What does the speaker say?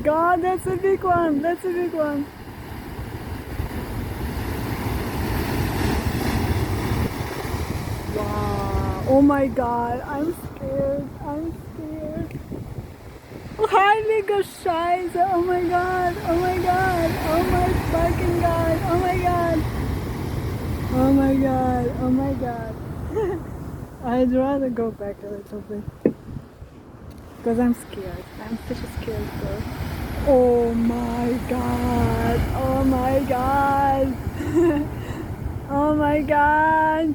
god, that's a big one. That's a big one. Wow. Oh my god, I'm scared. I'm scared. Heilige Scheiße. Oh my god. Oh my god. Oh my fucking god. Oh my god. Oh my god. Oh my god. I'd rather go back a little bit. Because I'm scared. I'm such a scared girl. Oh my god. Oh my god. Oh my god.